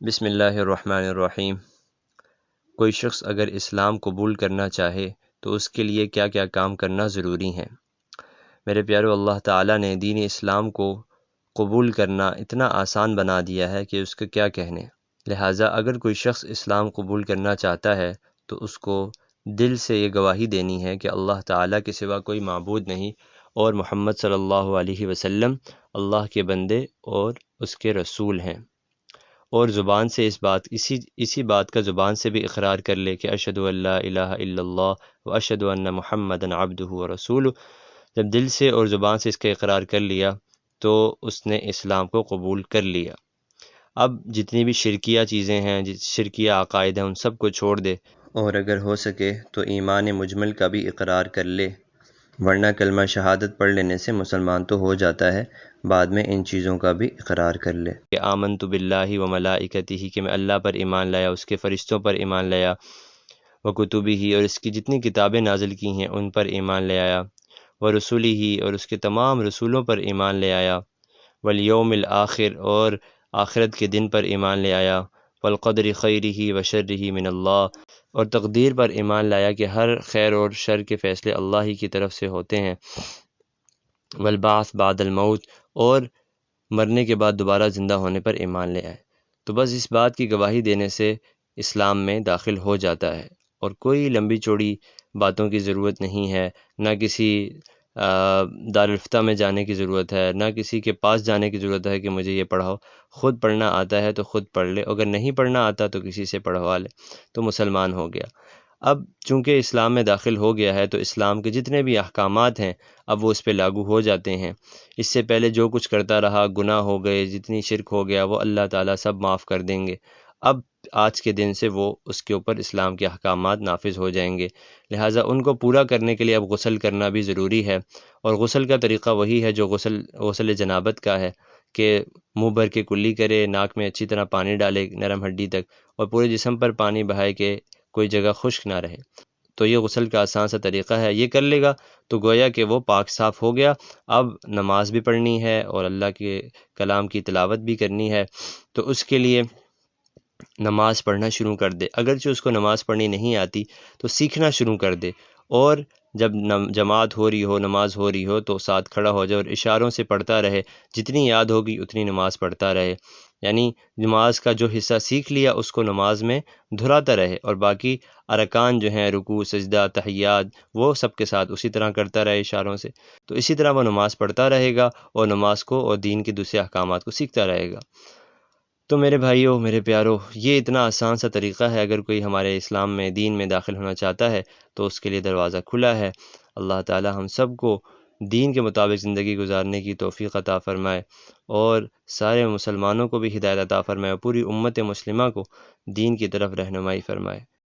بسم اللہ الرحمن الرحیم۔ کوئی شخص اگر اسلام قبول کرنا چاہے تو اس کے لیے کیا کیا کام کرنا ضروری ہیں؟ میرے پیارو، اللہ تعالیٰ نے دین اسلام کو قبول کرنا اتنا آسان بنا دیا ہے کہ اس کے کیا کہنے۔ لہٰذا اگر کوئی شخص اسلام قبول کرنا چاہتا ہے تو اس کو دل سے یہ گواہی دینی ہے کہ اللہ تعالیٰ کے سوا کوئی معبود نہیں اور محمد صلی اللہ علیہ وسلم اللہ کے بندے اور اس کے رسول ہیں، اور زبان سے اسی بات کا زبان سے بھی اقرار کر لے کہ اشہد ان لا الہ الا اللہ و اشہد ان محمدًا عبدہ و رسولہ۔ جب دل سے اور زبان سے اس کا اقرار کر لیا تو اس نے اسلام کو قبول کر لیا۔ اب جتنی بھی شرکیہ چیزیں ہیں، شرکیہ عقائد ہیں، ان سب کو چھوڑ دے، اور اگر ہو سکے تو ایمان مجمل کا بھی اقرار کر لے، ورنہ کلمہ شہادت پڑھ لینے سے مسلمان تو ہو جاتا ہے، بعد میں ان چیزوں کا بھی اقرار کر لے کہ آمنت باللہ و ملائکتہ، کہ میں اللہ پر ایمان لایا، اس کے فرشتوں پر ایمان لایا، و کتبہ، اور اس کی جتنی کتابیں نازل کی ہیں ان پر ایمان لے آیا، و رسولہ، اور اس کے تمام رسولوں پر ایمان لے آیا، والیوم الآخر، اور آخرت کے دن پر ایمان لے آیا، والقدر خیرہ و شرہ من اللہ، اور تقدیر پر ایمان لایا کہ ہر خیر اور شر کے فیصلے اللہ ہی کی طرف سے ہوتے ہیں، والبعث بعد الموت، اور مرنے کے بعد دوبارہ زندہ ہونے پر ایمان لے آئے۔ تو بس اس بات کی گواہی دینے سے اسلام میں داخل ہو جاتا ہے، اور کوئی لمبی چوڑی باتوں کی ضرورت نہیں ہے، نہ کسی دارالفتہ میں جانے کی ضرورت ہے، نہ کسی کے پاس جانے کی ضرورت ہے کہ مجھے یہ پڑھاؤ۔ خود پڑھنا آتا ہے تو خود پڑھ لے، اگر نہیں پڑھنا آتا تو کسی سے پڑھوا لے، تو مسلمان ہو گیا۔ اب چونکہ اسلام میں داخل ہو گیا ہے تو اسلام کے جتنے بھی احکامات ہیں اب وہ اس پہ لاگو ہو جاتے ہیں۔ اس سے پہلے جو کچھ کرتا رہا، گناہ ہو گئے، جتنی شرک ہو گیا، وہ اللہ تعالیٰ سب معاف کر دیں گے۔ اب آج کے دن سے وہ اس کے اوپر اسلام کے احکامات نافذ ہو جائیں گے، لہٰذا ان کو پورا کرنے کے لیے اب غسل کرنا بھی ضروری ہے، اور غسل کا طریقہ وہی ہے جو غسل جنابت کا ہے، کہ منہ بھر کے کلی کرے، ناک میں اچھی طرح پانی ڈالے نرم ہڈی تک، اور پورے جسم پر پانی بہائے کہ کوئی جگہ خشک نہ رہے۔ تو یہ غسل کا آسان سا طریقہ ہے، یہ کر لے گا تو گویا کہ وہ پاک صاف ہو گیا۔ اب نماز بھی پڑھنی ہے اور اللہ کے کلام کی تلاوت بھی کرنی ہے، تو اس کے لیے نماز پڑھنا شروع کر دے۔ اگرچہ اس کو نماز پڑھنی نہیں آتی تو سیکھنا شروع کر دے، اور جب جماعت ہو رہی ہو، نماز ہو رہی ہو تو ساتھ کھڑا ہو جائے اور اشاروں سے پڑھتا رہے، جتنی یاد ہوگی اتنی نماز پڑھتا رہے، یعنی نماز کا جو حصہ سیکھ لیا اس کو نماز میں دہراتا رہے، اور باقی ارکان جو ہیں، رکوع، سجدہ، تحیات، وہ سب کے ساتھ اسی طرح کرتا رہے اشاروں سے، تو اسی طرح وہ نماز پڑھتا رہے گا اور نماز کو اور دین کے دوسرے احکامات کو سیکھتا رہے گا۔ تو میرے بھائیوں، میرے پیاروں، یہ اتنا آسان سا طریقہ ہے، اگر کوئی ہمارے اسلام میں، دین میں داخل ہونا چاہتا ہے تو اس کے لیے دروازہ کھلا ہے۔ اللہ تعالی ہم سب کو دین کے مطابق زندگی گزارنے کی توفیق عطا فرمائے، اور سارے مسلمانوں کو بھی ہدایت عطا فرمائے، اور پوری امت مسلمہ کو دین کی طرف رہنمائی فرمائے۔